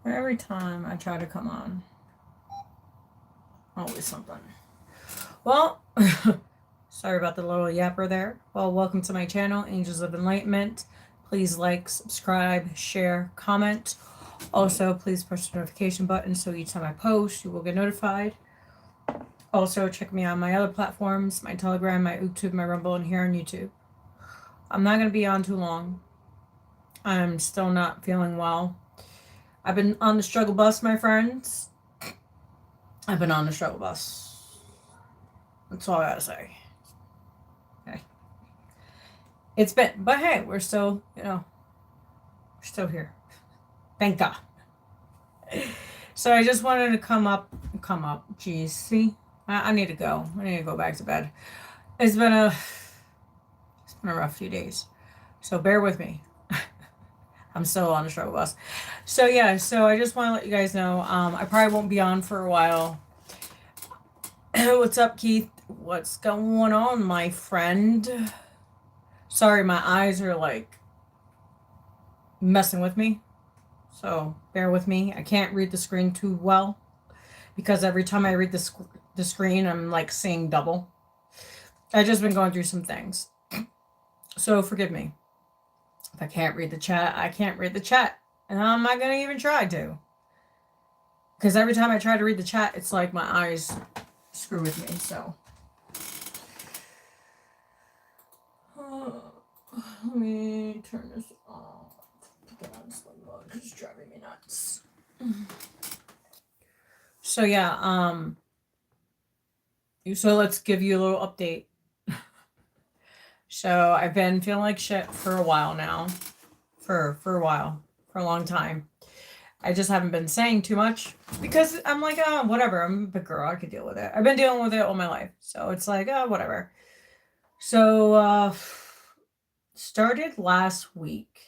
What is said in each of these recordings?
Every time I try to come on, always something. Well, sorry about the little yapper there. Well, welcome to my channel, Angels of Enlightenment. Please like, subscribe, share, comment. Also, please push the notification button so each time I post, you will get notified. Also, check me out on my other platforms, my Telegram, my YouTube, my Rumble, and here on YouTube. I'm not going to be on too long. I'm still not feeling well. I've been on the struggle bus, my friends. I've been on the struggle bus. That's all I gotta say. Okay. It's been, but hey, we're still, we're still here. Thank God. So I just wanted to come up. Jeez, see, I need to go. I need to go back to bed. It's been a, it's been a rough few days. So bear with me. I'm still on the struggle bus. So yeah, so I just want to let you guys know. I probably won't be on for a while. What's up, Keith? What's going on, my friend? Sorry, my eyes are like messing with me. So bear with me. I can't read the screen too well because every time I read the screen, I'm like seeing double. I've just been going through some things. So forgive me. If I can't read the chat, I can't read the chat. And I'm not going to even try to. Because every time I try to read the chat, it's like my eyes screw with me. So let me turn this off. Put that on slow mode because it's driving me nuts. So yeah, so let's give you a little update. So I've been feeling like shit for a while now. For a while. For a long time. I just haven't been saying too much because I'm like, oh, whatever. I'm a big girl. I could deal with it. I've been dealing with it all my life. So it's like, oh, whatever. So, started last week.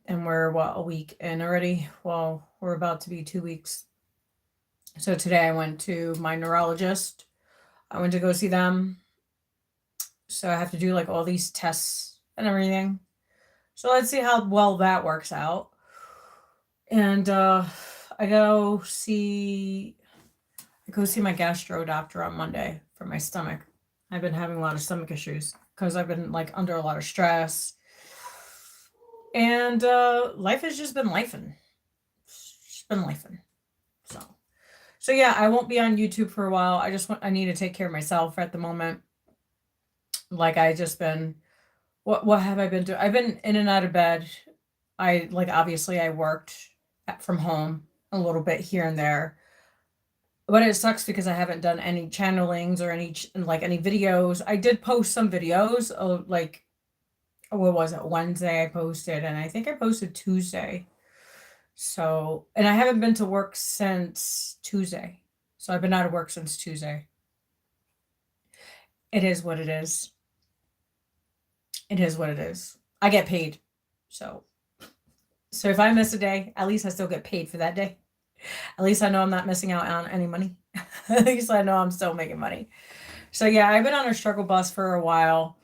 And we're, what, a week in already? Well, we're about to be 2 weeks. So today I went to my neurologist. I went to go see them. So I have to do like all these tests and everything. So let's see how well that works out. And I go see my gastro doctor on Monday for my stomach. I've been having a lot of stomach issues because I've been like under a lot of stress. And life has just been lifing. It's just been lifing. So yeah, I won't be on YouTube for a while. I need to take care of myself at the moment. Like I just been what have I been doing? I've been in and out of bed. I like obviously I worked from home a little bit here and there. But it sucks because I haven't done any channelings or any videos. I did post some videos like what was it? Wednesday I posted and I think I posted Tuesday. So, and I haven't been to work since Tuesday. So I've been out of work since Tuesday. It is what it is. It is what it is. I get paid. So if I miss a day, at least I still get paid for that day. At least I know I'm not missing out on any money. At least I know I'm still making money. So yeah, I've been on a struggle bus for a while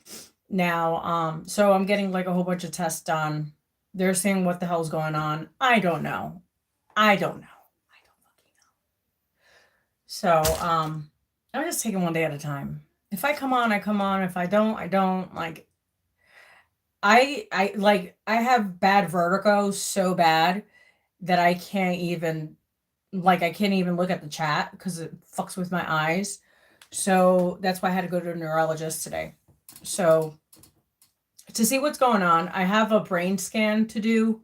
now. So I'm getting like a whole bunch of tests done. They're saying what the hell's going on. I don't know. I don't know. I don't fucking know. So I'm just taking one day at a time. If I come on, I come on. If I don't, I don't. Like I have bad vertigo so bad that I can't even look at the chat because it fucks with my eyes. So that's why I had to go to a neurologist today. So to see what's going on, I have a brain scan to do.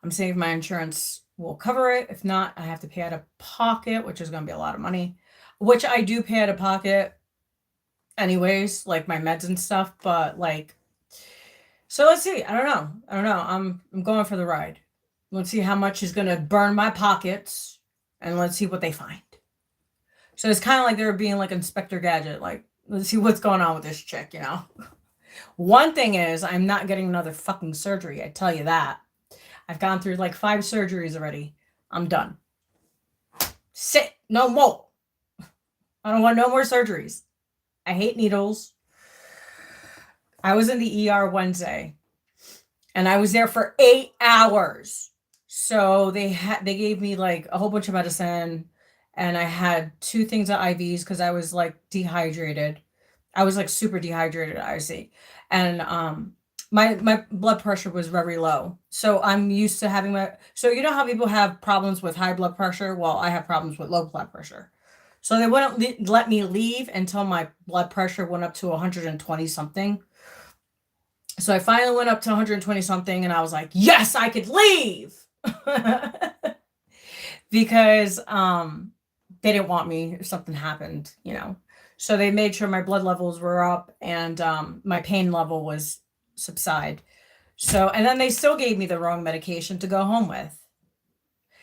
I'm seeing if my insurance will cover it. If not, I have to pay out of pocket, which is going to be a lot of money, which I do pay out of pocket anyways, like my meds and stuff. But like, so let's see. I don't know. I'm going for the ride. Let's see how much is going to burn my pockets, and let's see what they find. So it's kind of like they're being like Inspector Gadget. Like, let's see what's going on with this chick, One thing is, I'm not getting another fucking surgery. I tell you that. I've gone through like 5 surgeries already. I'm done. Sit. No more. I don't want no more surgeries. I hate needles. I was in the ER Wednesday. And I was there for 8 hours. So they gave me like a whole bunch of medicine, and I had 2 things of IVs because I was like dehydrated. I was like super dehydrated, I see. And my blood pressure was very low. So I'm used to having so you know how people have problems with high blood pressure? Well, I have problems with low blood pressure. So they wouldn't let me leave until my blood pressure went up to 120 something. So I finally went up to 120 something, and I was like, yes, I could leave. Because they didn't want me if something happened, you know. So they made sure my blood levels were up, and my pain level was subside. So, and then they still gave me the wrong medication to go home with.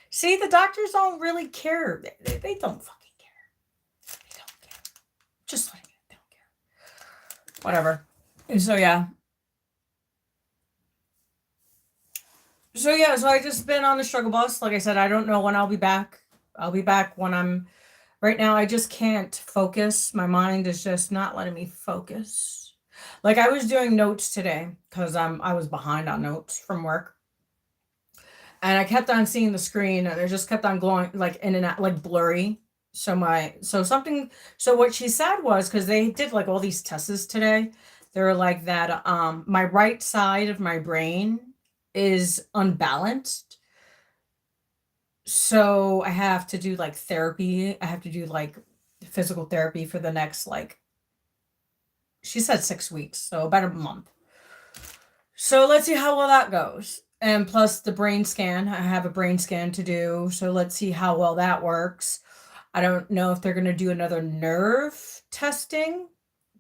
See, the doctors don't really care. They don't fucking care. They don't care. Just like they don't care. Whatever. So yeah. So I just been on the struggle bus. Like I said, I don't know when I'll be back. I'll be back when I'm right now. I just can't focus. My mind is just not letting me focus. Like I was doing notes today because I was behind on notes from work. And I kept on seeing the screen, and it just kept on glowing like in and out, like blurry. So what she said was, because they did like all these tests today, they were like that my right side of my brain is unbalanced. So I have to do like therapy. I have to do like physical therapy for the next, like, she said 6 weeks, so about a month. So let's see how well that goes. And plus the brain scan, I have a brain scan to do. So let's see how well that works. I don't know if they're going to do another nerve testing,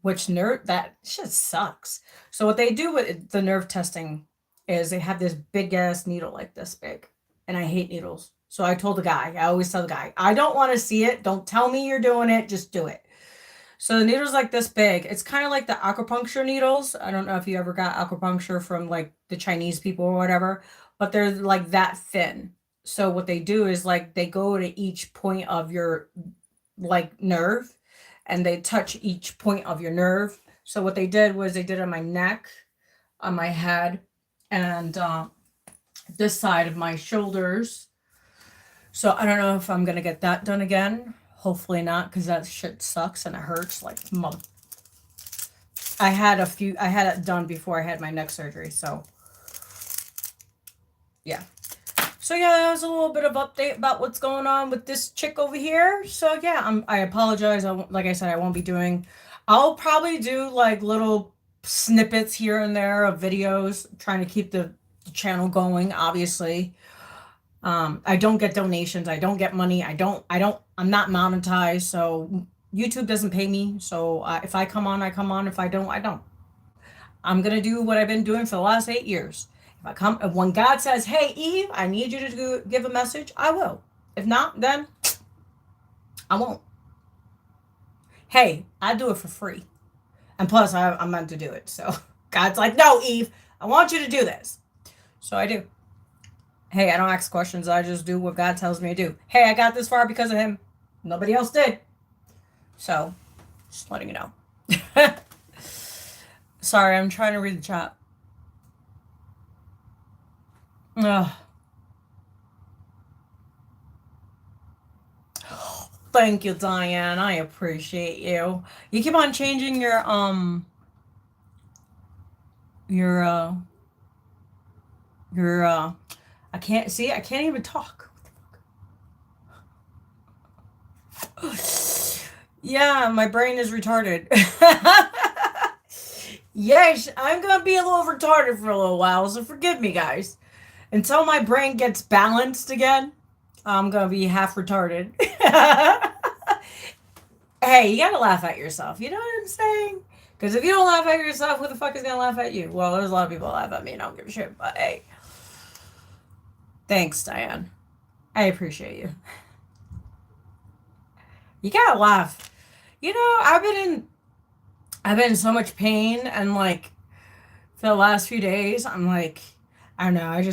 which nerve, that shit sucks. So what they do with the nerve testing is they have this big ass needle like this big. And I hate needles. So I told the guy, I always tell the guy, I don't want to see it. Don't tell me you're doing it. Just do it. So the needle's like this big. It's kind of like the acupuncture needles. I don't know if you ever got acupuncture from like the Chinese people or whatever, but they're like that thin. So what they do is like they go to each point of your like nerve, and they touch each point of your nerve. So what they did was they did on my neck, on my head, and this side of my shoulders. So I don't know if I'm gonna get that done again. Hopefully not, because that shit sucks and it hurts like mother. I had it done before I had my neck surgery, so yeah. So yeah, that was a little bit of update about what's going on with this chick over here. So yeah, I apologize. Like I said, I won't be doing. I'll probably do like little snippets here and there of videos, trying to keep the channel going. Obviously, I don't get donations. I don't get money. I'm not monetized, so YouTube doesn't pay me. So if I come on, I come on. If I don't, I don't. I'm gonna do what I've been doing for the last 8 years. If when God says, "Hey Eve, I need you to give a message," I will. If not, then I won't. Hey, I do it for free, and plus I'm meant to do it. So God's like, "No, Eve, I want you to do this," so I do. Hey, I don't ask questions. I just do what God tells me to do. Hey, I got this far because of him. Nobody else did. So, just letting you know. Sorry, I'm trying to read the chat. Ugh. Thank you, Diane. I appreciate you. You keep on changing your I can't even talk. Yeah, my brain is retarded. Yes, I'm gonna be a little retarded for a little while, so forgive me, guys. Until my brain gets balanced again, I'm gonna be half retarded. Hey, you gotta laugh at yourself. You know what I'm saying? Because if you don't laugh at yourself, who the fuck is gonna laugh at you? Well, there's a lot of people that laugh at me and I don't give a shit, but hey. Thanks, Diane. I appreciate you. You gotta laugh. You know, I've been in so much pain, and like for the last few days, I'm like, I don't know, I've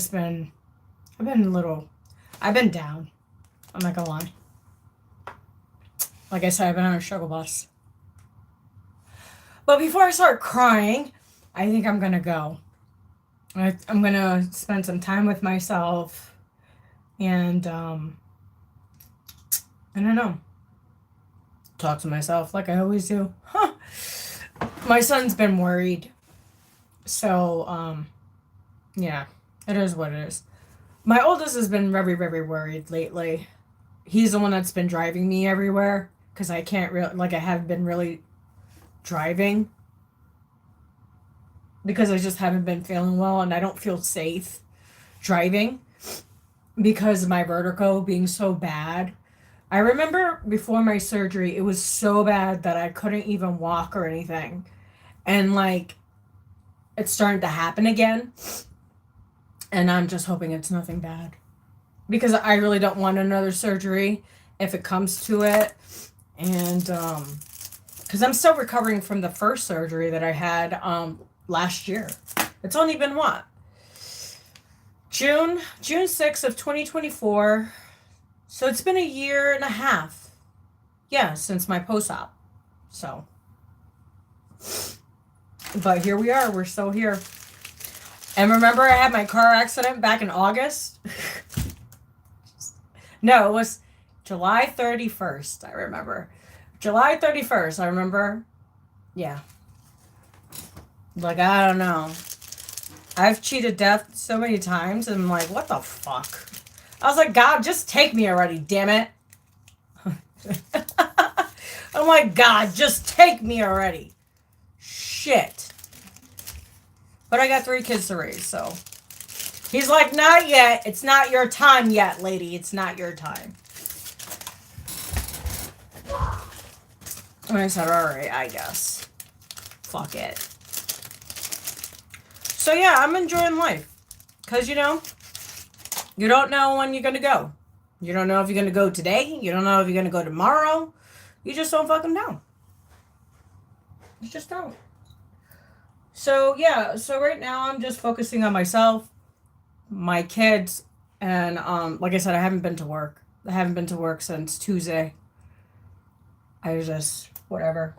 been down. I'm not gonna lie. Like I said, I've been on a struggle bus. But before I start crying, I think I'm gonna go. I'm gonna spend some time with myself, And I don't know. Talk to myself like I always do. Huh. My son's been worried. So, yeah, it is what it is. My oldest has been very, very worried lately. He's the one that's been driving me everywhere because I can't really, like, I haven't been really driving because I just haven't been feeling well and I don't feel safe driving because of my vertigo being so bad. I remember before my surgery, it was so bad that I couldn't even walk or anything. And like, it's starting to happen again. And I'm just hoping it's nothing bad. Because I really don't want another surgery if it comes to it. And, because I'm still recovering from the first surgery that I had last year. It's only been what? June 6th of 2024. So it's been a year and a half. Yeah, since my post-op. So. But here we are. We're still here. And remember I had my car accident back in August? No, it was July 31st, I remember. July 31st, I remember. Yeah. Like, I don't know. I've cheated death so many times, and I'm like, what the fuck? I was like, God, just take me already, damn it. I'm like, God, just take me already. Shit. But I got 3 kids to raise, so. He's like, not yet. It's not your time yet, lady. It's not your time. And I said, all right, I guess. Fuck it. So yeah, I'm enjoying life. Because, you don't know when you're going to go. You don't know if you're going to go today. You don't know if you're going to go tomorrow. You just don't fucking know. You just don't. So yeah, so right now I'm just focusing on myself, my kids, and like I said, I haven't been to work. I haven't been to work since Tuesday. I was just whatever.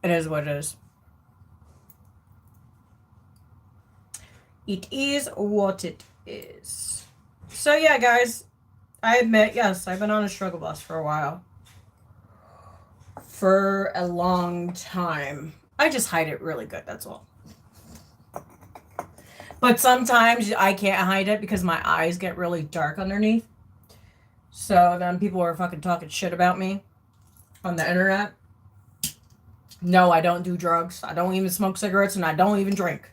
It is what it is. It is what it is. So yeah, guys, I admit, yes, I've been on a struggle bus for a while. For a long time. I just hide it really good, that's all. But sometimes I can't hide it because my eyes get really dark underneath. So then people are fucking talking shit about me on the internet. No, I don't do drugs. I don't even smoke cigarettes, and I don't even drink.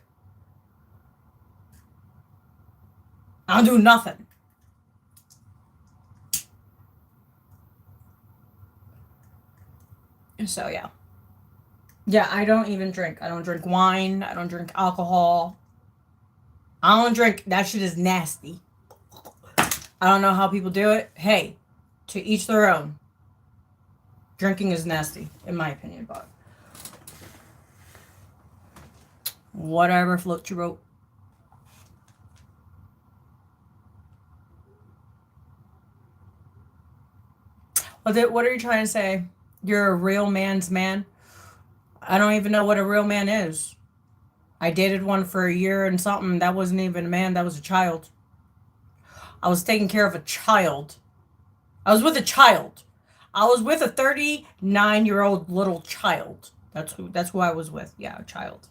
I don't do nothing. So yeah. Yeah, I don't even drink. I don't drink wine. I don't drink alcohol. I don't drink. That shit is nasty. I don't know how people do it. Hey, to each their own. Drinking is nasty, in my opinion, but whatever floats your boat. What are you trying to say? You're a real man's man? I don't even know what a real man is. I dated one for a year and something. That wasn't even a man. That was a child. I was taking care of a child. I was with a child. I was with a 39-year-old little child. That's who I was with. Yeah, a child.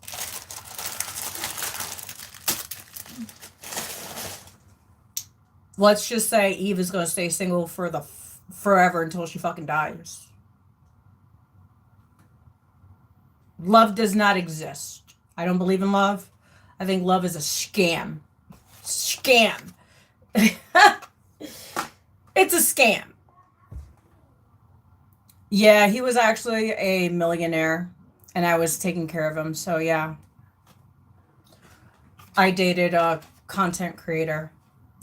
Let's just say Eve is going to stay single for the forever until she fucking dies. Love does not exist. I don't believe in love. I think love is a scam. Scam. It's a scam. Yeah, he was actually a millionaire, and I was taking care of him. So yeah, I dated a content creator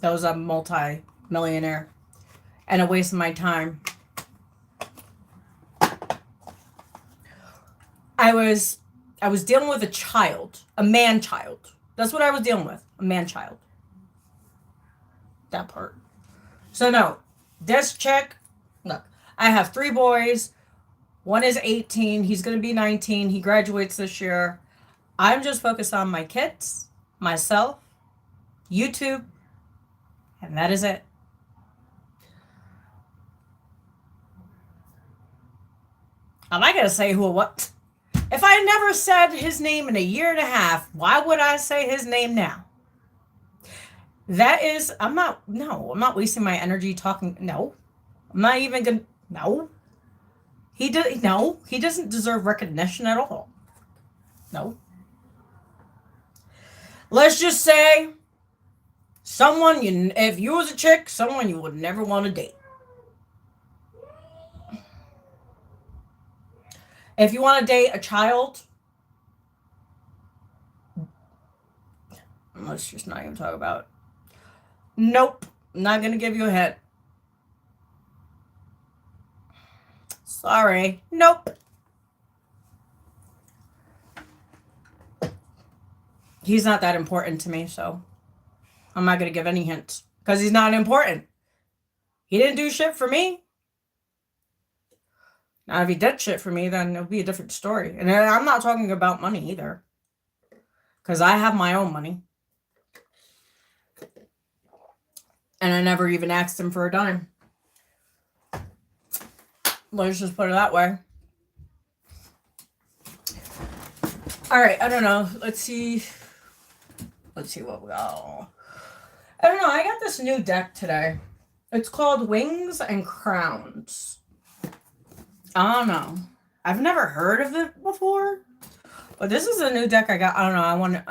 that was a multi-millionaire, and a waste of my time. I was dealing with a child, a man child. That's what I was dealing with, a man child. That part. So no, this chick, look, I have 3 boys. One is 18. He's going to be 19. He graduates this year. I'm just focused on my kids, myself, YouTube, And that is it. Am I going to say who what? If I never said his name in a year and a half, why would I say his name now? That is, I'm not wasting my energy talking. No, I'm not even going to, no. He doesn't deserve recognition at all. No. Let's just say someone if you was a chick, someone you would never want to date. If you want to date a child, let's just not even talk about it. Nope. I'm not going to give you a hint. Sorry. Nope. He's not that important to me, so I'm not going to give any hints because he's not important. He didn't do shit for me. Now, if he did shit for me, then it'll be a different story. And I'm not talking about money either because I have my own money. And I never even asked him for a dime. Let's just put it that way. All right, I don't know. Let's see what we got. I don't know. I got this new deck today. It's called Wings and Crowns. I don't know. I've never heard of it before. But this is a new deck I got. I don't know.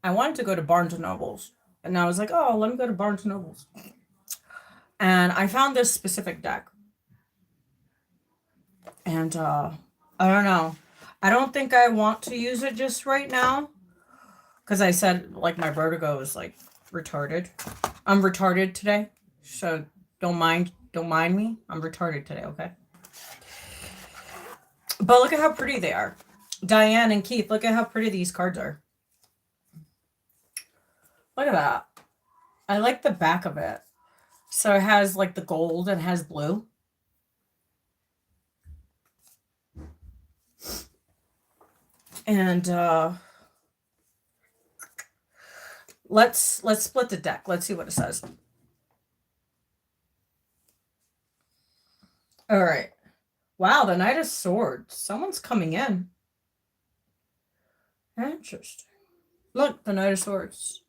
I wanted to go to Barnes and Nobles. And I was like, oh, let me go to Barnes and Nobles. And I found this specific deck. And I don't know. I don't think I want to use it just right now. Because I said, like, my vertigo is, like, retarded. I'm retarded today. So don't mind me. I'm retarded today, okay? But look at how pretty they are. Diane and Keith, look at how pretty these cards are. Look at that. I like the back of it. So it has, like, the gold and has blue. And let's split the deck. Let's see what it says. All right. Wow, the Knight of Swords. Someone's coming in. Interesting. Look, the Knight of Swords.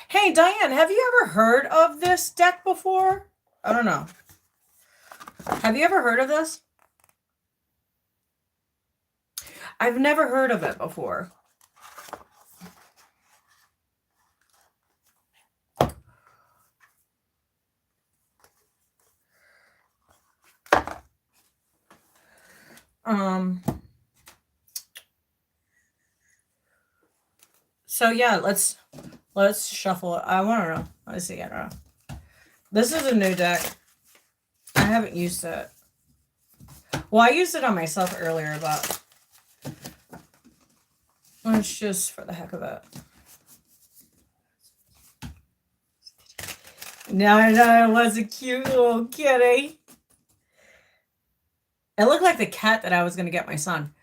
Hey, Diane, have you ever heard of this deck before? I don't know. Have you ever heard of this? I've never heard of it before. So yeah, let's shuffle it. I want to know. Let's see. I don't know. This is a new deck. I haven't used it. Well, I used it on myself earlier, but it's just for the heck of it. No, it was a cute little kitty. It looked like the cat that I was going to get my son.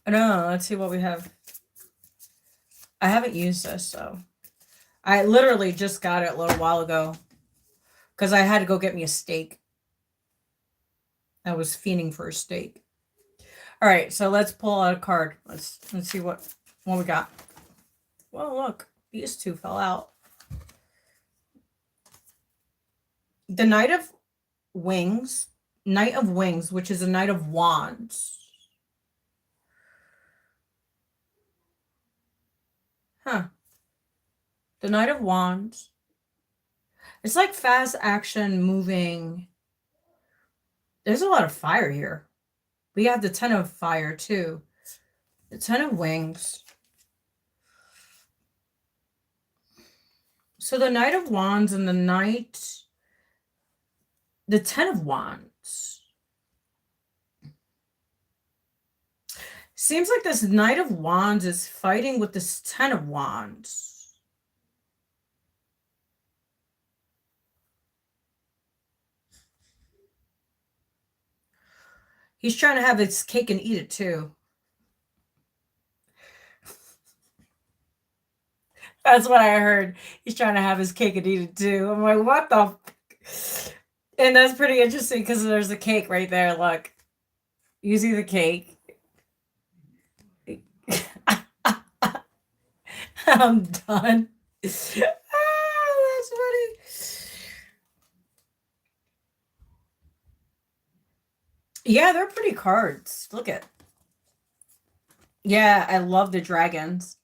I don't know. Let's see what we have. I haven't used this, so. I literally just got it a little while ago. Because I had to go get me a steak. I was fiending for a steak. All right, so let's pull out a card. Let's see what we got. Well, look. These two fell out. The Knight of Wings, which is a Knight of Wands. Huh. The Knight of Wands. It's like fast action moving. There's a lot of fire here. We have the Ten of Fire too. The Ten of Wings. So the Knight of Wands and the Ten of Wands. Seems like this Knight of Wands is fighting with this Ten of Wands. He's trying to have his cake and eat it too. That's what I heard. He's trying to have his cake and eat it too. I'm like, what the? And that's pretty interesting because there's a cake right there. Look, you see the cake. I'm done. That's funny. Yeah, they're pretty cards. Look at. Yeah, I love the dragons.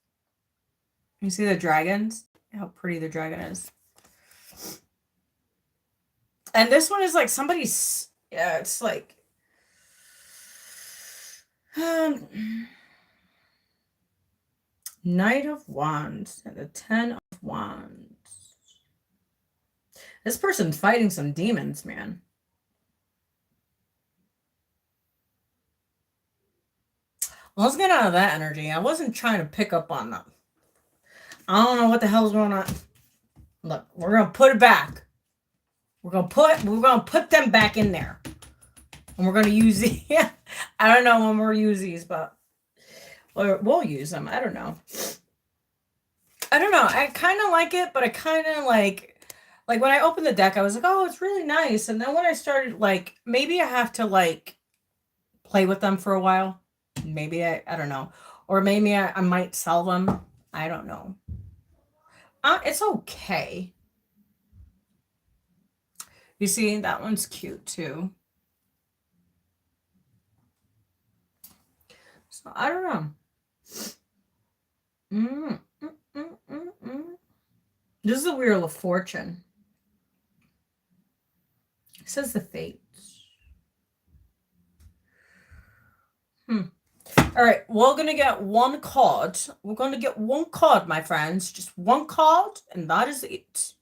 You see the dragons? How pretty the dragon is. And this one is like somebody's. Yeah, it's like. Knight of Wands and the 10 of Wands. This person's fighting some demons, man. Let's get out of that energy. I wasn't trying to pick up on them. I don't know what the hell's going on. Look, we're gonna put it back. We're gonna put them back in there. And we're gonna use the I don't know when we'll use these, but we'll use them. I don't know. I kind of like it, but I kind of like when I opened the deck, I was like, oh, it's really nice. And then when I started, like, maybe I have to like play with them for a while. Maybe I don't know. Or maybe I might sell them. I don't know. It's okay. You see, that one's cute too. So I don't know. This is the Wheel of Fortune. It says the fates. All right, we're going to get one card. We're going to get one card, my friends. Just one card, and that is it.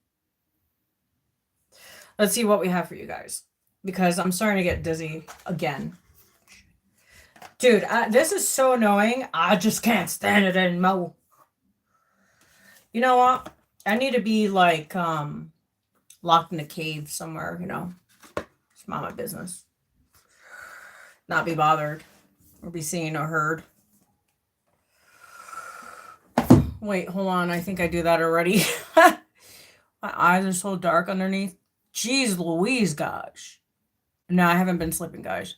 Let's see what we have for you guys. Because I'm starting to get dizzy again. Dude, this is so annoying. I just can't stand it anymore. You know what? I need to be, like, locked in a cave somewhere, you know. It's not my business. Not be bothered. Or be seen or heard. Wait, hold on. I think I do that already. My eyes are so dark underneath. Jeez Louise, gosh. No, I haven't been sleeping, guys.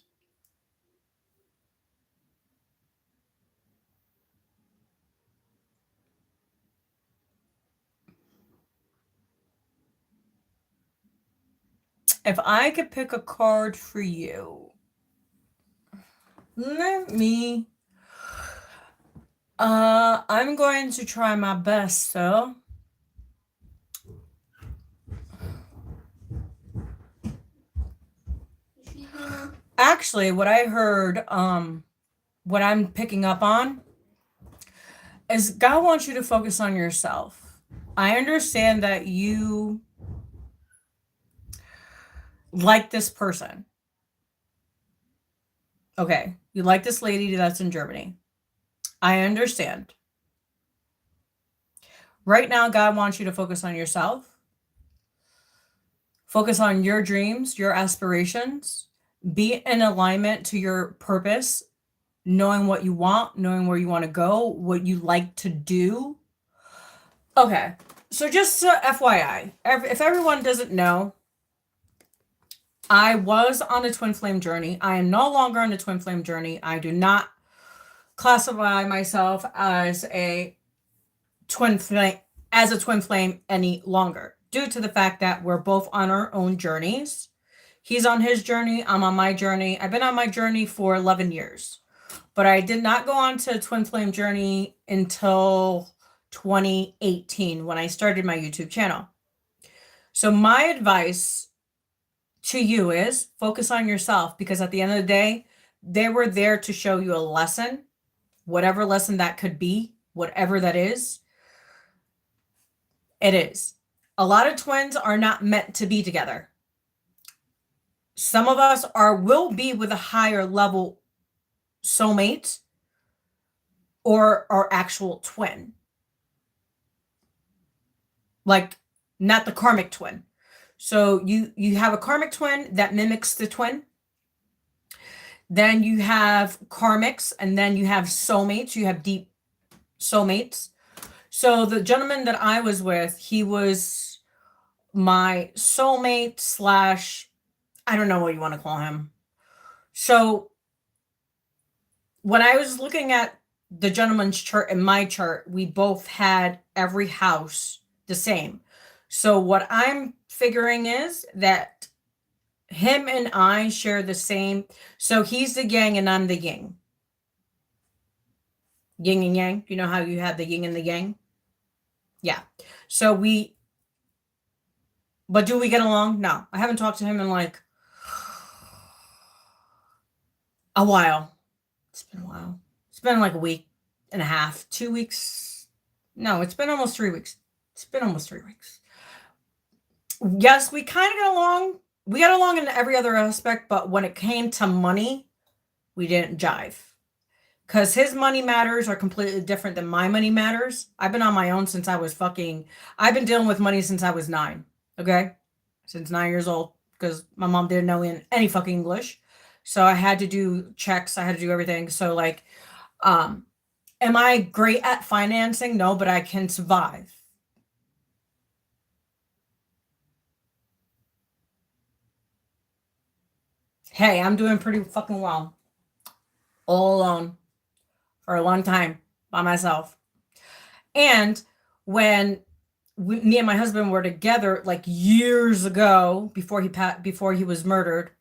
If I could pick a card for you, let me. I'm going to try my best, so. Actually, what I heard, what I'm picking up on is God wants you to focus on yourself. I understand that you like this person. Okay, you like this lady that's in Germany. I understand. Right now, God wants you to focus on yourself. Focus on your dreams, your aspirations. Be in alignment to your purpose, knowing what you want, knowing where you want to go, what you like to do. Okay, so just FYI, if everyone doesn't know, I was on a twin flame journey. I am no longer on a twin flame journey. I do not classify myself as a twin flame any longer, due to the fact that we're both on our own journeys. He's on his journey. I'm on my journey. I've been on my journey for 11 years, but I did not go on to a twin flame journey until 2018 when I started my YouTube channel. So my advice to you is focus on yourself, because at the end of the day, they were there to show you a lesson, whatever lesson that could be, whatever that is. It is. A lot of twins are not meant to be together. Some of us will be with a higher level soulmate or our actual twin. Like, not the karmic twin. So you have a karmic twin that mimics the twin. Then you have karmics, and then you have soulmates. You have deep soulmates. So the gentleman that I was with, he was my soulmate slash, I don't know what you want to call him. So when I was looking at the gentleman's chart and my chart, we both had every house the same. So what I'm figuring is that him and I share the same. So he's the yang and I'm the yin. Yin and yang. You know how you have the yin and the yang? Yeah. So but do we get along? No. I haven't talked to him in like a while. It's been a while. It's been like a week and a half, 2 weeks. No, it's been almost 3 weeks. It's been almost 3 weeks. Yes, we kind of got along. We got along in every other aspect, but when it came to money, we didn't jive. Because his money matters are completely different than my money matters. I've been on my own since I was I've been dealing with money since I was 9. Okay? Since 9 years old. Because my mom didn't know any fucking English. So I had to do checks. I had to do everything. So like, am I great at financing? No, but I can survive. Hey, I'm doing pretty fucking well. All alone. For a long time. By myself. And when me and my husband were together like years ago before he was murdered.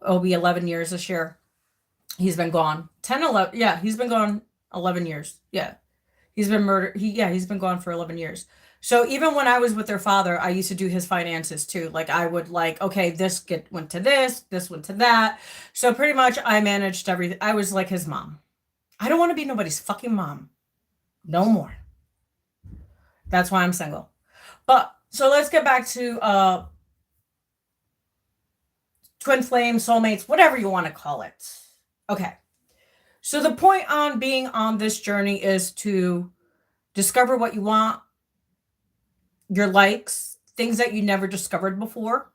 It'll be 11 years this year. He's been gone. 10, 11. Yeah, he's been gone 11 years. Yeah. He's been murdered. He's been gone for 11 years. So even when I was with their father, I used to do his finances too. Like I would like, okay, went to this went to that. So pretty much I managed everything. I was like his mom. I don't want to be nobody's fucking mom. No more. That's why I'm single. But so let's get back to twin flames, soulmates, whatever you want to call it. Okay. So the point on being on this journey is to discover what you want, your likes, things that you never discovered before.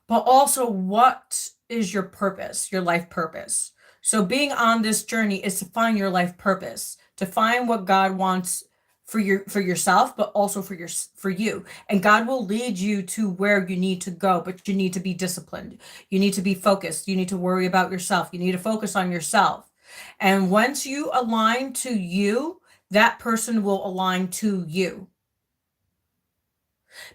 But also, what is your purpose, your life purpose? So being on this journey is to find your life purpose, to find what God wants for yourself, but also for you. And God will lead you to where you need to go, but you need to be disciplined. You need to be focused. You need to worry about yourself. You need to focus on yourself. And once you align to you, that person will align to you.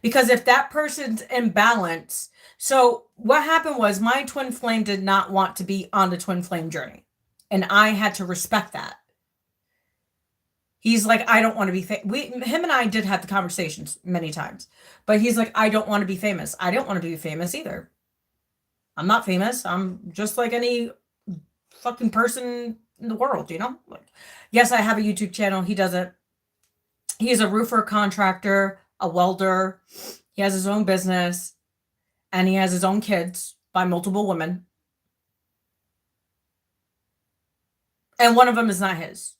Because if that person's in balance, so what happened was my twin flame did not want to be on the twin flame journey. And I had to respect that. He's like, I don't want to be him and I did have the conversations many times. But he's like, I don't want to be famous. I don't want to be famous either. I'm not famous. I'm just like any fucking person in the world, you know? Like, yes, I have a YouTube channel. He doesn't. He's a roofer, contractor, a welder. He has his own business. And he has his own kids by multiple women. And one of them is not his.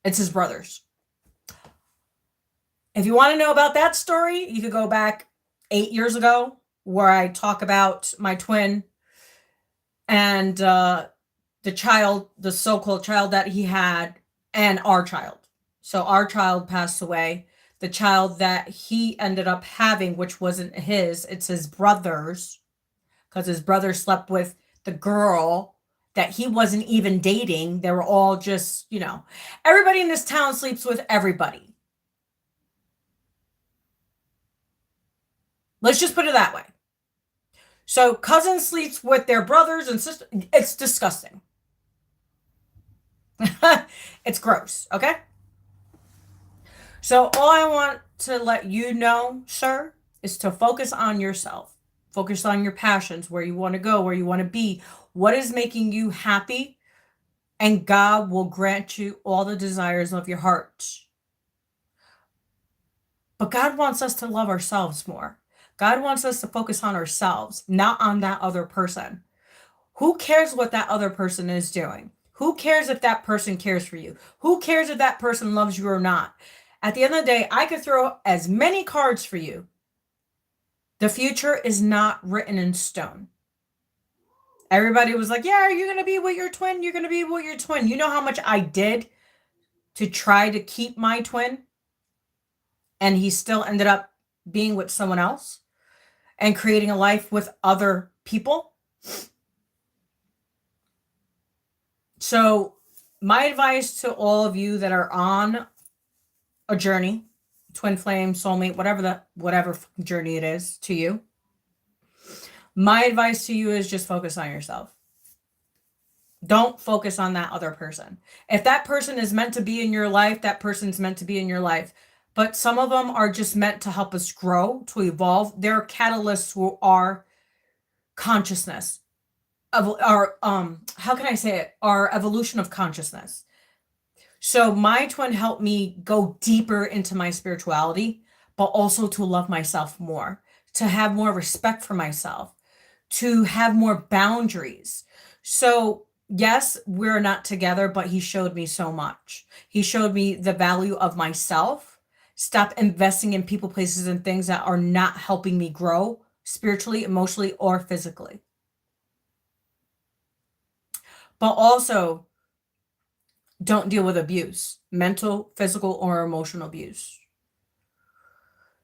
It's his brother's. If you want to know about that story, you could go back 8 years ago where I talk about my twin and the child, the so-called child that he had, and our child. So our child passed away. The child that he ended up having, which wasn't his, it's his brother's, because his brother slept with the girl that he wasn't even dating. They were all just, everybody in this town sleeps with everybody. Let's just put it that way. So cousins sleeps with their brothers and sisters. It's disgusting. It's gross, okay? So all I want to let you know, sir, is to focus on yourself. Focus on your passions, where you want to go, where you want to be, what is making you happy, and God will grant you all the desires of your heart. But God wants us to love ourselves more. God wants us to focus on ourselves, not on that other person. Who cares what that other person is doing? Who cares if that person cares for you? Who cares if that person loves you or not? At the end of the day, I could throw as many cards for you. The future is not written in stone. Everybody was like, yeah, you're going to be with your twin. You're going to be with your twin. You know how much I did to try to keep my twin, and he still ended up being with someone else and creating a life with other people. So my advice to all of you that are on a journey, twin flame, soulmate, whatever journey it is to you, my advice to you is just focus on yourself. Don't focus on that other person. If that person is meant to be in your life, that person's meant to be in your life. But some of them are just meant to help us grow, to evolve. They're catalysts to our consciousness, of our how can I say it? Our evolution of consciousness. So my twin helped me go deeper into my spirituality, but also to love myself more, to have more respect for myself, to have more boundaries. So yes, we're not together, but he showed me so much. He showed me the value of myself. Stop investing in people, places, and things that are not helping me grow spiritually, emotionally, or physically. But also, don't deal with abuse, mental, physical, or emotional abuse.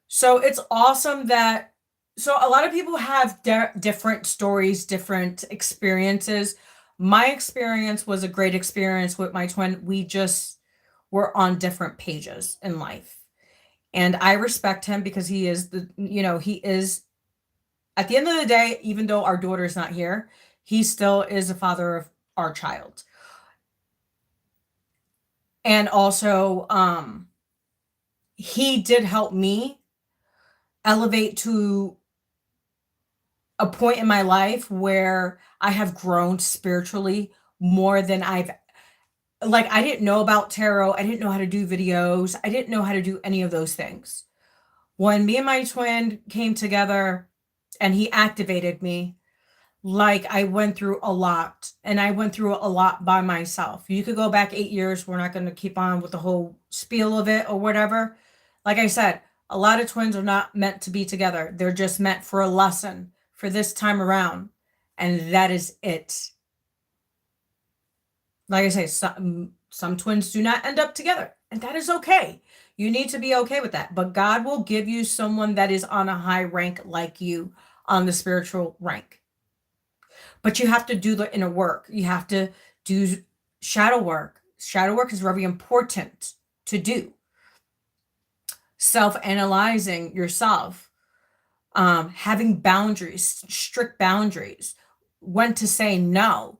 So it's awesome that, so a lot of people have different stories, different experiences. My experience was a great experience with my twin. We just were on different pages in life. And I respect him because he is he is, at the end of the day, even though our daughter is not here, he still is the father of our child. And also, he did help me elevate to a point in my life where I have grown spiritually more than I didn't know about tarot. I didn't know how to do videos. I didn't know how to do any of those things. When me and my twin came together and he activated me, like I went through a lot, and I went through a lot by myself. You could go back 8 years. We're not going to keep on with the whole spiel of it or whatever. Like I said, a lot of twins are not meant to be together. They're just meant for a lesson for this time around. And that is it. Like I say, some twins do not end up together, and that is okay. You need to be okay with that. But God will give you someone that is on a high rank like you on the spiritual rank. But you have to do the inner work. You have to do shadow work. Shadow work is very important to do. Self-analyzing yourself, having boundaries, strict boundaries, when to say no.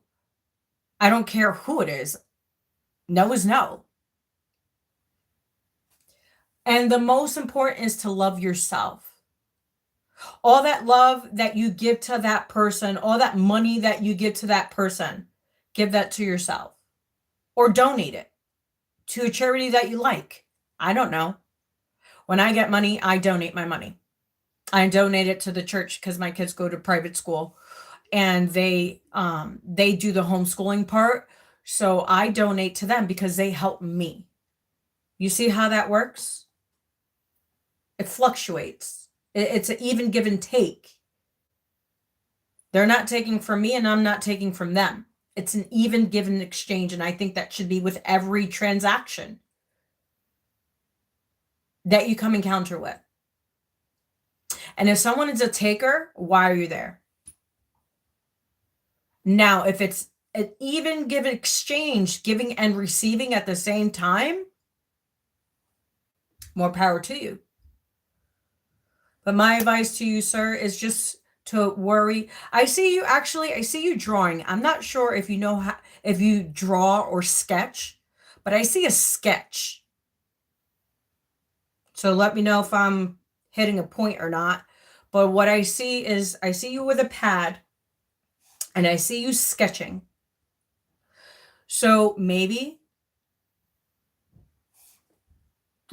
I don't care who it is. No is no. And the most important is to love yourself. All that love that you give to that person, all that money that you give to that person, give that to yourself. Or donate it to a charity that you like. I don't know. When I get money, I donate my money. I donate it to the church because my kids go to private school, and they do the homeschooling part. So I donate to them because they help me. You see how that works? It fluctuates. It's an even give and take. They're not taking from me, and I'm not taking from them. It's an even give and exchange, and I think that should be with every transaction that you come encounter with. And if someone is a taker, why are you there? Now, if it's an even give and exchange, giving and receiving at the same time, more power to you. But my advice to you, sir, is just to worry. I see you drawing. I'm not sure if you know how, if you draw or sketch, but I see a sketch. So let me know if I'm hitting a point or not. But what I see is, I see you with a pad, and I see you sketching. So maybe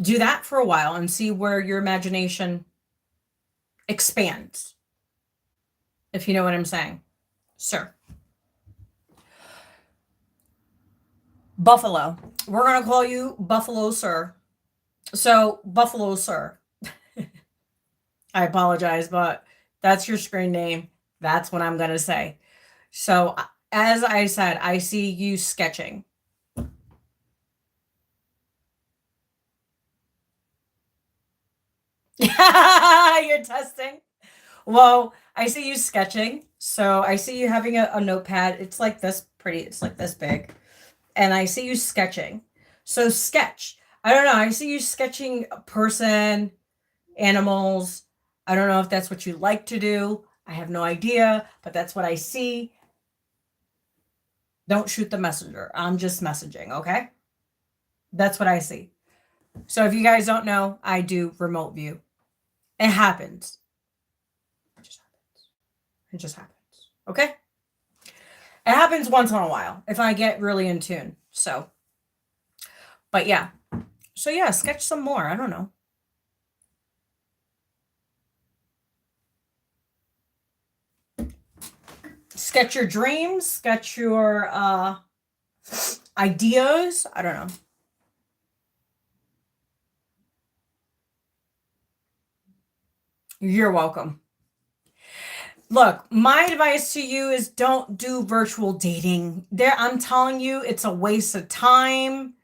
do that for a while and see where your imagination expands. If you know what I'm saying, sir. Buffalo. We're going to call you Buffalo, sir. So, Buffalo, sir. I apologize, but that's your screen name. That's what I'm going to say. So, as I said, I see you sketching. You're testing. Well, I see you sketching. So I see you having a notepad. It's like this pretty, it's like this big. And I see you sketching. So sketch. I don't know. I see you sketching a person, animals. I don't know if that's what you like to do. I have no idea, but that's what I see. Don't shoot the messenger. I'm just messaging, okay? That's what I see. So if you guys don't know, I do remote view. It happens. It just happens. It just happens. Okay? It happens once in a while if I get really in tune. So, but yeah. So yeah, sketch some more. I don't know. Sketch your dreams, sketch your ideas. I don't know. You're welcome. Look, my advice to you is don't do virtual dating. There, I'm telling you, it's a waste of time.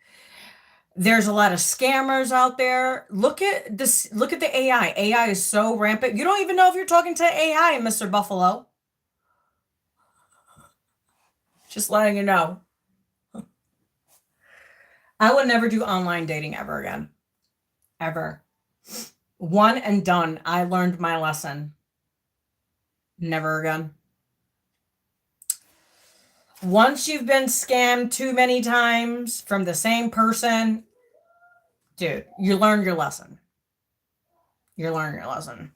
There's a lot of scammers out there. Look at this. Look at the AI. AI is so rampant. You don't even know if you're talking to AI, Mr. Buffalo. Just letting you know. I would never do online dating ever again. Ever. One and done. I learned my lesson. Never again. Once you've been scammed too many times from the same person, dude, you learn your lesson. You learn your lesson.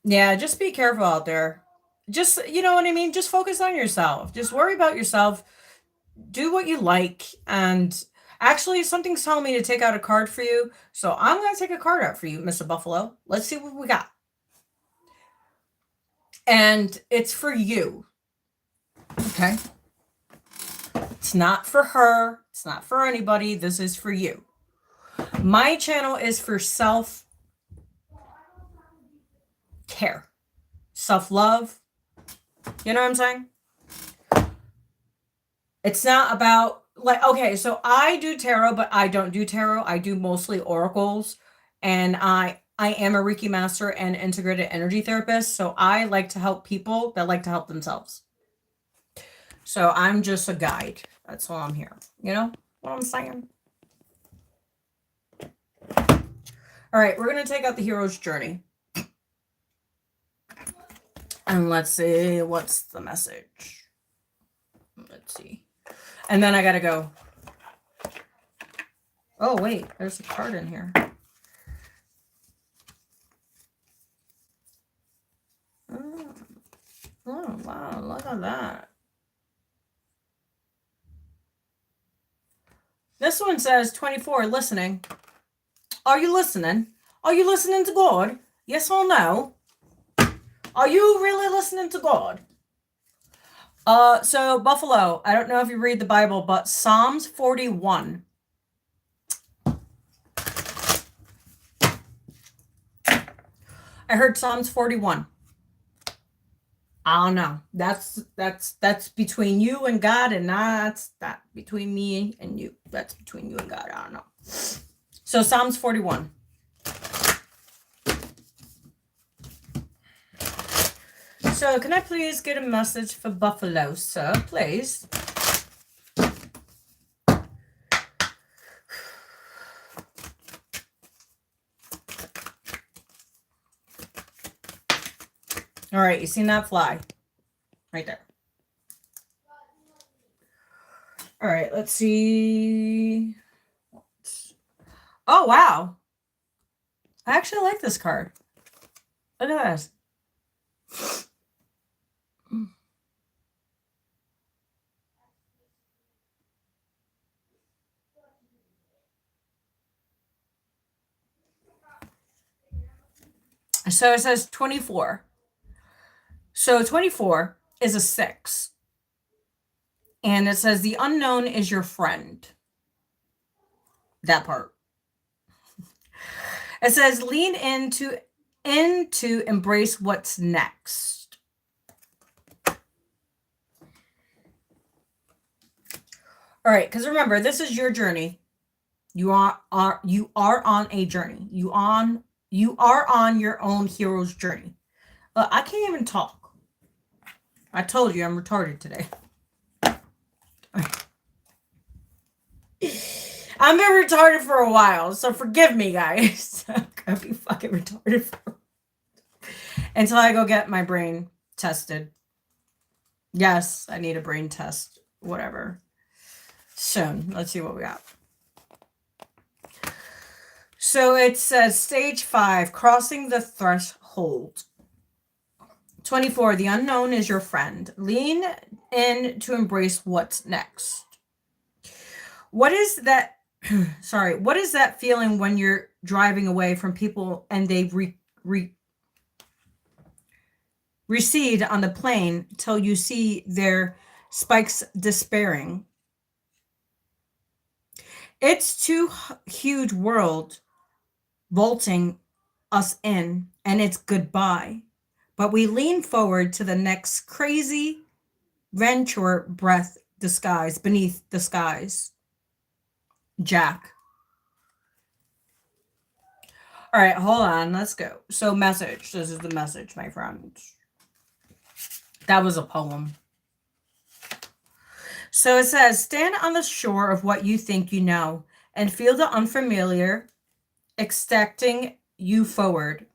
Yeah, just be careful out there. Just, you know what I mean? Just focus on yourself. Just worry about yourself. Do what you like. And actually, something's telling me to take out a card for you. So I'm going to take a card out for you, Mr. Buffalo. Let's see what we got. And it's for you. Okay? It's not for her. It's not for anybody. This is for you. My channel is for self-care, self-love. You know what I'm saying? It's not about, like, okay, so I do tarot, but I don't do tarot. I do mostly oracles. And I am a Reiki master and integrated energy therapist. So I like to help people that like to help themselves. So I'm just a guide. That's all I'm here. You know what I'm saying? All right, we're going to take out the hero's journey. And let's see, what's the message? Let's see. And then I got to go. Oh, wait, there's a card in here. Oh, wow, look at that. This one says 24, listening. Are you listening? Are you listening to God? Yes or no? Are you really listening to God? So Buffalo, I don't know if you read the Bible, but Psalms 41. I heard Psalms 41. I don't know. That's between you and God, and that's that between me and you. That's between you and God. I don't know. So Psalms 41. So can I please get a message for Buffalo, sir? Please. All right, you seen that fly? Right there. All right, let's see. Oh, wow. I actually like this card. Look at this. So it says 24. So 24 is a 6. And it says the unknown is your friend. That part. It says lean into embrace what's next. All right, because remember, this is your journey. You are on a journey. You are on your own hero's journey. I can't even talk. I told you I'm retarded today. I've been retarded for a while, so forgive me, guys. I'm gonna be fucking retarded until I go get my brain tested. Yes, I need a brain test. Whatever. Soon. Let's see what we got. So it says stage 5, crossing the threshold. 24, the unknown is your friend. Lean in to embrace what's next. What is that? Sorry, what is that feeling when you're driving away from people and they recede on the plane till you see their spikes despairing? It's two huge worlds vaulting us in, and it's goodbye. But we lean forward to the next crazy venture breath disguise beneath the skies. Jack. All right, hold on. Let's go. So message. This is the message, my friends. That was a poem. So it says, stand on the shore of what you think you know and feel the unfamiliar extending you forward.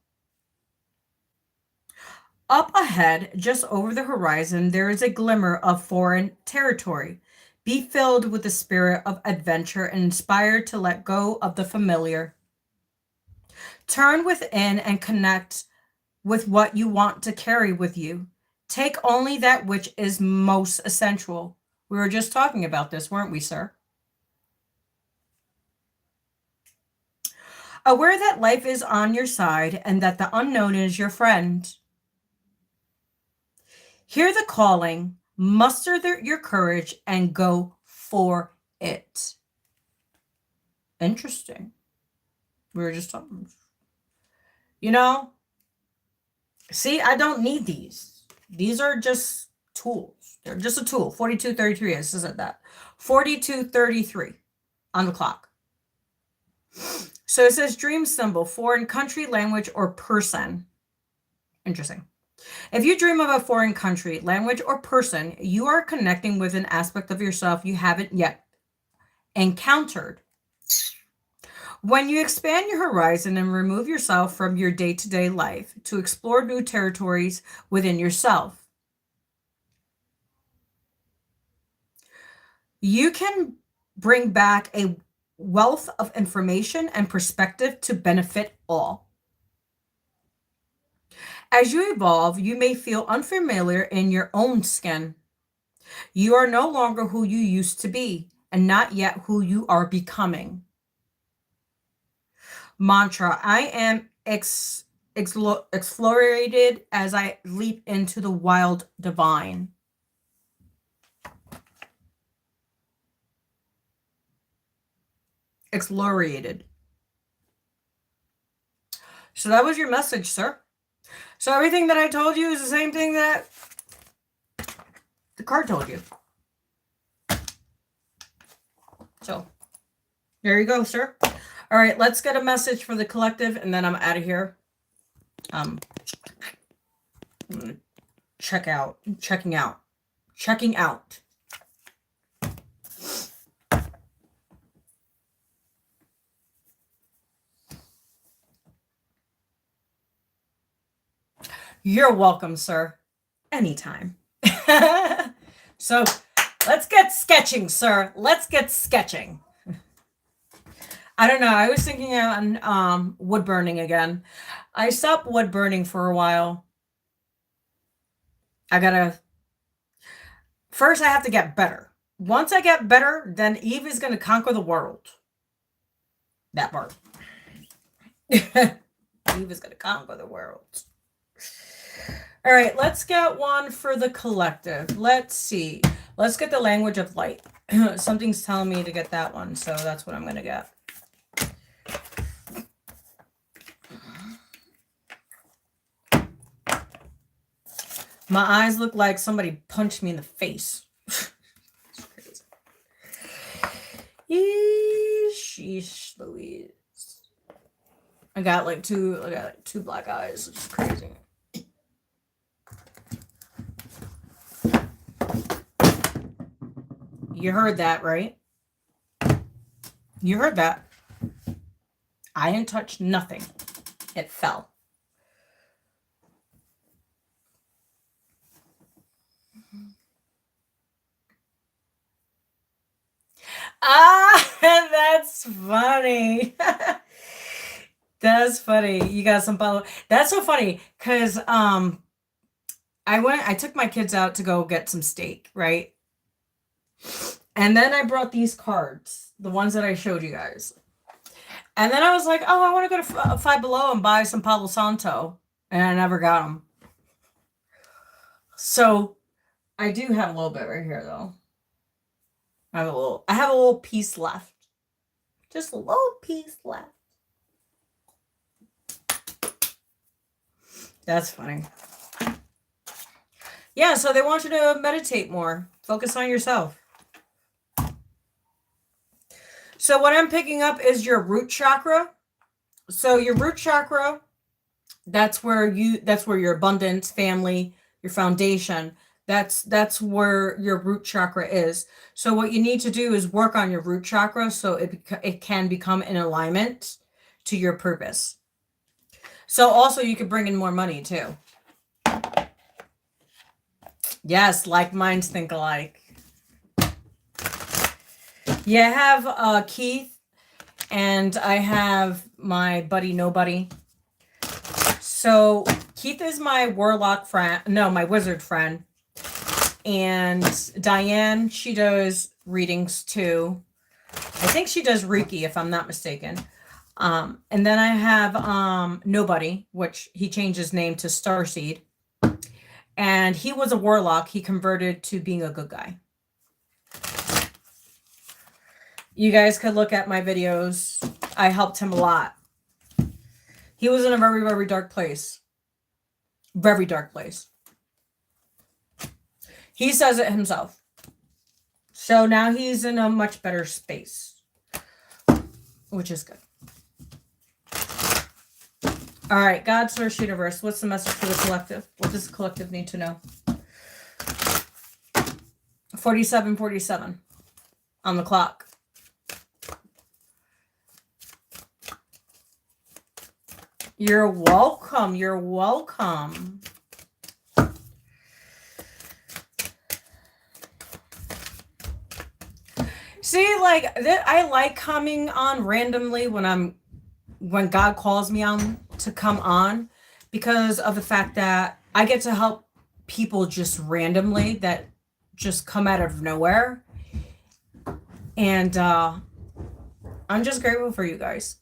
Up ahead, just over the horizon, there is a glimmer of foreign territory. Be filled with the spirit of adventure and inspired to let go of the familiar. Turn within and connect with what you want to carry with you. Take only that which is most essential. We were just talking about this, weren't we, sir? Aware that life is on your side and that the unknown is your friend. Hear the calling, muster your courage, and go for it. Interesting. We were just talking. You know, see, I don't need these. These are just tools. They're just a tool. 4233, it says that. 4233 on the clock. So it says dream symbol, foreign country, language, or person. Interesting. If you dream of a foreign country, language, or person, you are connecting with an aspect of yourself you haven't yet encountered. When you expand your horizon and remove yourself from your day-to-day life to explore new territories within yourself, you can bring back a wealth of information and perspective to benefit all. As you evolve, you may feel unfamiliar in your own skin. You are no longer who you used to be, and not yet who you are becoming. Mantra, I am exfoliated as I leap into the wild divine. Exfoliated. So that was your message, sir. So everything that I told you is the same thing that the card told you. So there you go, sir. All right, let's get a message for the collective, and then I'm out of here. I'm gonna checking out. You're welcome, sir. Anytime. So let's get sketching, sir. Let's get sketching. I don't know. I was thinking on wood burning again. I stopped wood burning for a while. First I have to get better. Once I get better, then Eve is going to conquer the world. That part. Eve is going to conquer the world. All right, let's get one for the collective. Let's see. Let's get the language of light. Something's telling me to get that one, so that's what I'm going to get. My eyes look like somebody punched me in the face. It's crazy. Jeez Louise. I got like two black eyes. It's crazy. You heard that, right? You heard that. I didn't touch nothing. It fell. Ah, that's funny. That's funny. You got some follow. That's so funny because I took my kids out to go get some steak, right? And then I brought these cards, the ones that I showed you guys. And then I was like, oh, I want to go to Five Below and buy some Palo Santo. And I never got them. So I do have a little bit right here, though. I have a little piece left. Just a little piece left. That's funny. Yeah, so they want you to meditate more. Focus on yourself. So what I'm picking up is your root chakra. So your root chakra, that's where your abundance, family, your foundation, that's where your root chakra is. So what you need to do is work on your root chakra so it can become in alignment to your purpose. So also you could bring in more money too. Yes, like minds think alike. Yeah, I have Keith and I have my buddy Nobody. So Keith is my warlock friend, no, my wizard friend. And Diane, she does readings too. I think she does Reiki if I'm not mistaken. And then I have Nobody, which he changed his name to Starseed. And he was a warlock. He converted to being a good guy. You guys could look at my videos. I helped him a lot. He was in a very, very dark place. Very dark place. He says it himself. So now he's in a much better space, which is good. All right, God, Source, Universe. What's the message for the collective? What does the collective need to know? 47:47 on the clock. You're welcome. You're welcome. See, like, I like coming on randomly when God calls me on to come on, because of the fact that I get to help people just randomly that just come out of nowhere. And I'm just grateful for you guys.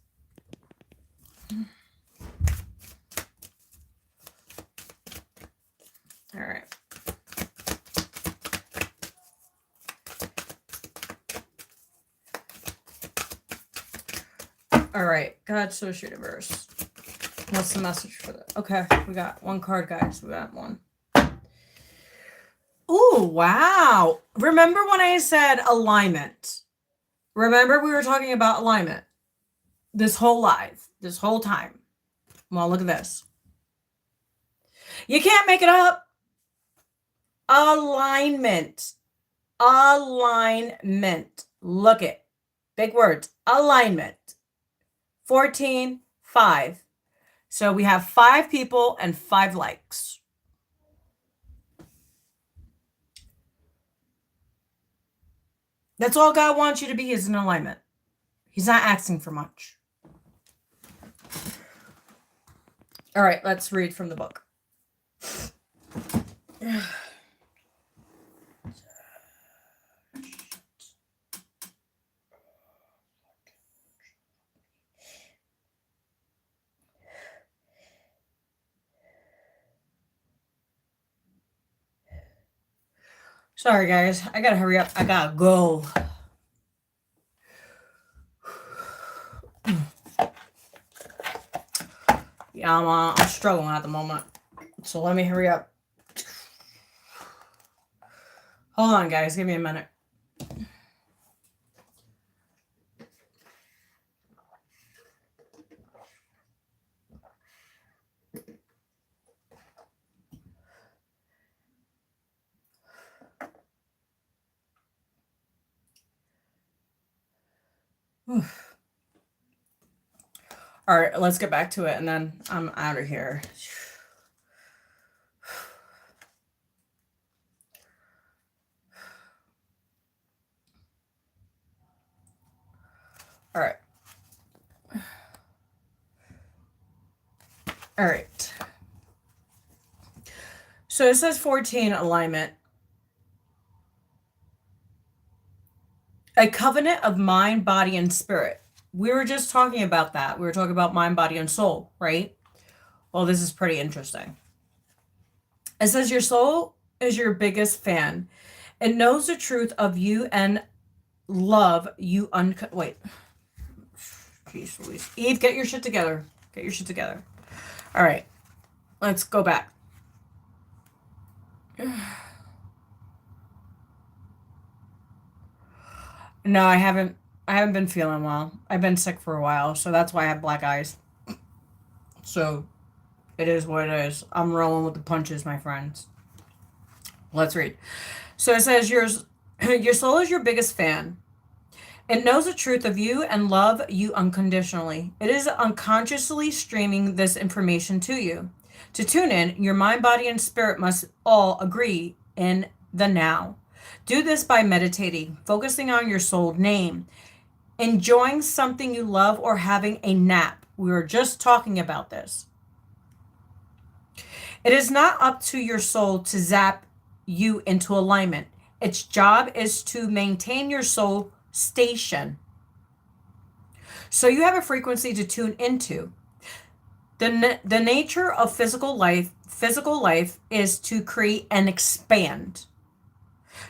All right. All right, God, Source, Universe. What's the message for that? Okay, we got one card, guys. We got one. Ooh, wow. Remember when I said alignment? Remember we were talking about alignment this whole time. Well, look at this. You can't make it up. Alignment. Alignment. Look it. Big words. Alignment. 14, 5. So we have 5 people and 5 likes. That's all God wants you to be, is in alignment. He's not asking for much. All right, let's read from the book. Sorry, guys. I gotta hurry up. I gotta go. Yeah, I'm struggling at the moment. So let me hurry up. Hold on, guys. Give me a minute. All right, let's get back to it, and then I'm out of here. All right. All right. So it says 14, alignment. A covenant of mind, body, and spirit. We were just talking about that. We were talking about mind, body, and soul, right? Well, this is pretty interesting. It says your soul is your biggest fan. It knows the truth of you and love you. Wait. Jeez Louise. Eve, get your shit together. Get your shit together. All right. Let's go back. No, I haven't been feeling well. I've been sick for a while, so that's why I have black eyes. So it is what it is. I'm rolling with the punches, my friends. Let's read. So it says your soul is your biggest fan. It knows the truth of you and love you unconditionally. It is unconsciously streaming this information to you. To tune in, your mind, body, and spirit must all agree in the now. Do this by meditating, focusing on your soul name, enjoying something you love, or having a nap. We were just talking about this. It is not up to your soul to zap you into alignment. Its job is to maintain your soul station. So you have a frequency to tune into. The nature of physical life is to create and expand.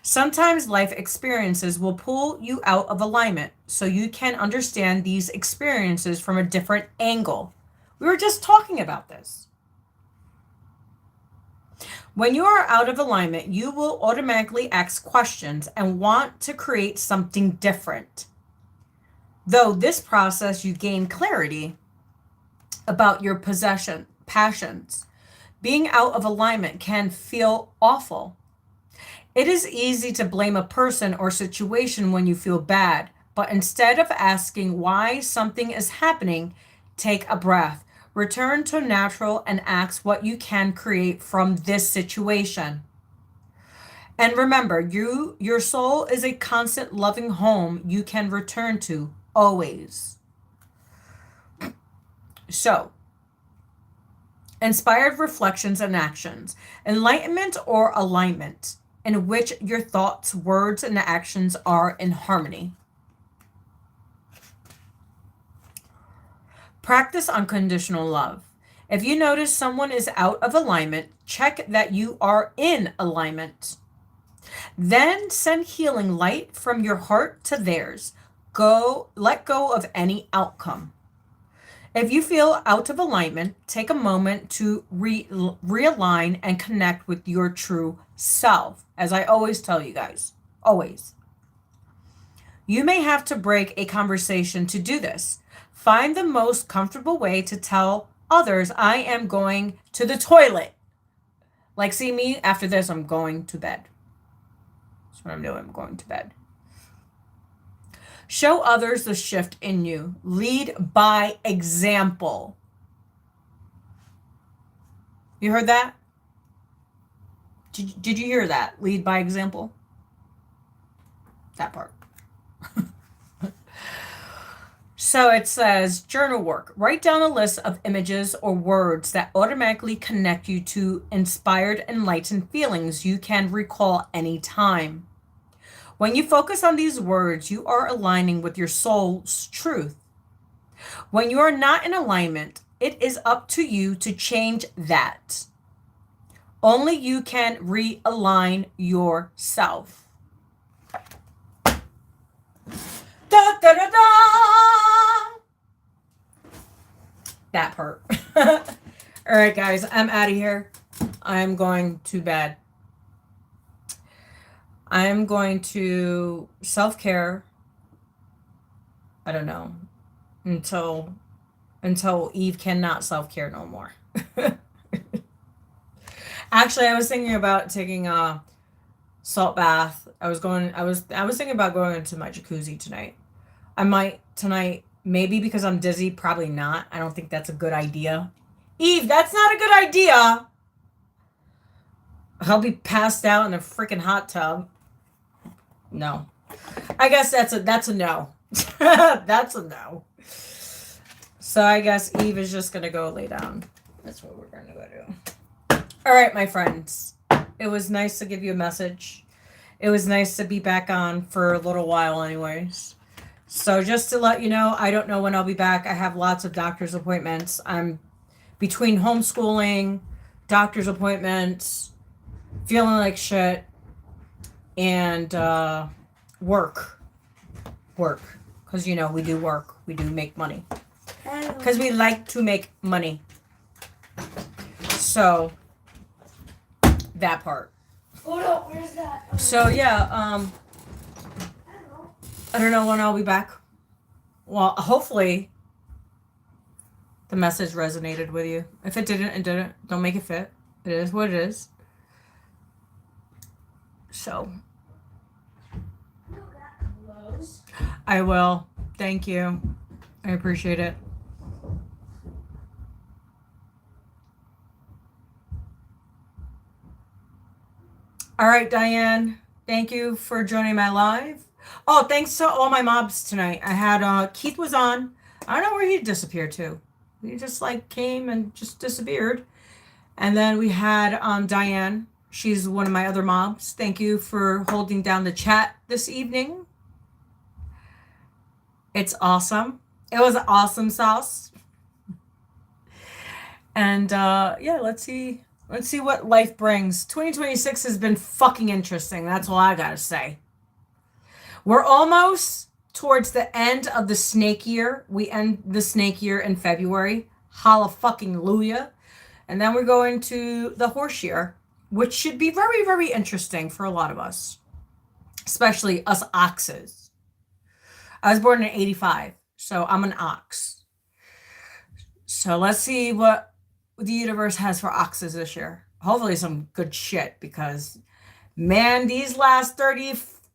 Sometimes life experiences will pull you out of alignment so you can understand these experiences from a different angle. We were just talking about this. When you are out of alignment, you will automatically ask questions and want to create something different. Though this process, you gain clarity about your passions. Being out of alignment can feel awful. It is easy to blame a person or situation when you feel bad, but instead of asking why something is happening, take a breath. Return to natural and ask what you can create from this situation. And remember, your soul is a constant loving home you can return to always. So, inspired reflections and actions. Enlightenment or alignment, in which your thoughts, words, and actions are in harmony. Practice unconditional love. If you notice someone is out of alignment, check that you are in alignment. Then send healing light from your heart to theirs. Let go of any outcome. If you feel out of alignment, take a moment to realign and connect with your true self. As I always tell you guys, always. You may have to break a conversation to do this. Find the most comfortable way to tell others, I am going to the toilet. Like, see me, after this, I'm going to bed. That's what I'm doing, I'm going to bed. Show others the shift in you. Lead by example. You heard that? Did you hear that? Lead by example? That part. So it says, journal work. Write down a list of images or words that automatically connect you to inspired, enlightened feelings you can recall anytime. When you focus on these words, you are aligning with your soul's truth. When you are not in alignment, it is up to you to change that. Only you can realign yourself. Da, da, da, da. That part. All right, guys, I'm out of here. I'm going to bed. I'm going to self-care. I don't know. Until Eve cannot self-care no more. Actually, I was thinking about taking a salt bath. I was thinking about going into my jacuzzi tonight. I might tonight, maybe because I'm dizzy, probably not. I don't think that's a good idea. Eve, that's not a good idea. I'll be passed out in a freaking hot tub. No. I guess that's a no. That's a no. So I guess Eve is just gonna go lay down. That's what we're gonna go do. All right, my friends. It was nice to give you a message. It was nice to be back on for a little while anyways. So just to let you know, I don't know when I'll be back. I have lots of doctor's appointments. I'm between homeschooling, doctor's appointments, feeling like shit, and work. Because, you know, we do work. We do make money. Because we like to make money. So, that part. Oh no, where's that? So, yeah, I don't know when I'll be back. Well, hopefully the message resonated with you. If it didn't, it didn't. Don't make it fit. It is what it is. So, I will. Thank you. I appreciate it. All right, Diane. Thank you for joining my live. Oh, thanks to all my mobs tonight. I had Keith was on. I don't know where he disappeared to. He just like came and just disappeared. And then we had Diane. She's one of my other mobs. Thank you for holding down the chat this evening. It's awesome. It was awesome sauce. And yeah, let's see what life brings. 2026 has been fucking interesting. That's all I gotta say. We're almost towards the end of the snake year. We end the snake year in February. Holla fucking Luya. And then we're going to the horse year, which should be very, very interesting for a lot of us, especially us oxes. I was born in 85, so I'm an ox. So let's see what the universe has for oxes this year. Hopefully some good shit, because man, these last 30,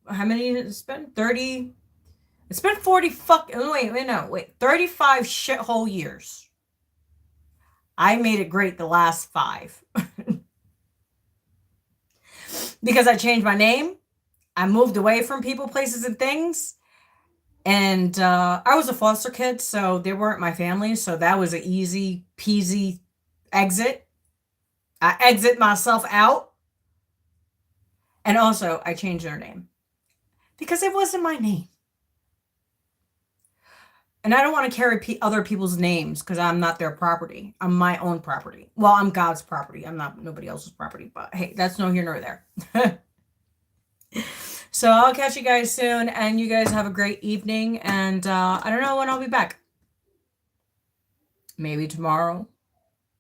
how many it's been? 30, it's been 40 wait, 35 shithole years. I made it great the last 5. Because I changed my name. I moved away from people, places, and things. And I was a foster kid, so they weren't my family. So that was an easy peasy exit. I exit myself out. And also, I changed their name. Because it wasn't my name. And I don't want to carry other people's names because I'm not their property. I'm my own property. Well, I'm God's property. I'm not nobody else's property. But hey, that's no here nor there. So I'll catch you guys soon. And you guys have a great evening. And I don't know when I'll be back. Maybe tomorrow.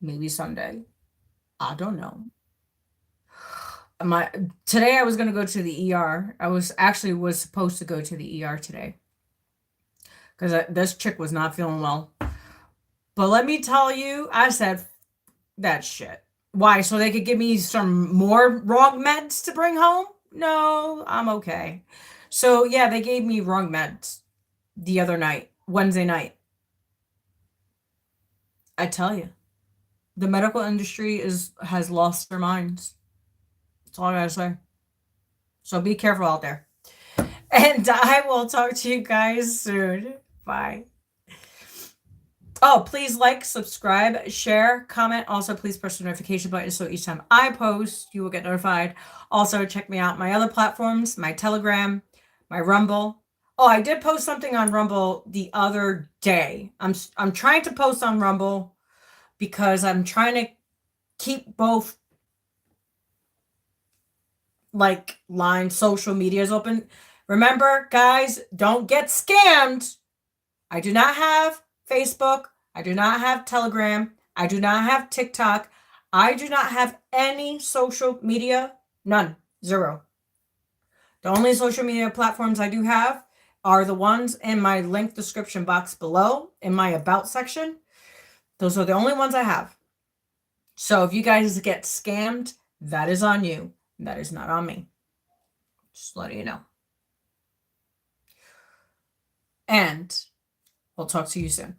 Maybe Sunday. I don't know. Today I was going to go to the ER. I was supposed to go to the ER today. Because this chick was not feeling well. But let me tell you, I said, that shit. Why? So they could give me some more wrong meds to bring home? No, I'm okay. So yeah, they gave me wrong meds the other night, Wednesday night. I tell you, the medical industry has lost their minds. That's all I gotta say. So be careful out there. And I will talk to you guys soon. Bye. Oh, please like, subscribe, share, comment. Also, please press the notification button so each time I post, you will get notified. Also, check me out my other platforms, my Telegram, my Rumble. Oh, I did post something on Rumble the other day. I'm trying to post on Rumble because I'm trying to keep both like line social medias open. Remember, guys, don't get scammed. I do not have Facebook. I do not have Telegram. I do not have TikTok. I do not have any social media. None. 0. The only social media platforms I do have are the ones in my link description box below in my about section. Those are the only ones I have. So if you guys get scammed, that is on you. That is not on me. Just letting you know. And we'll talk to you soon.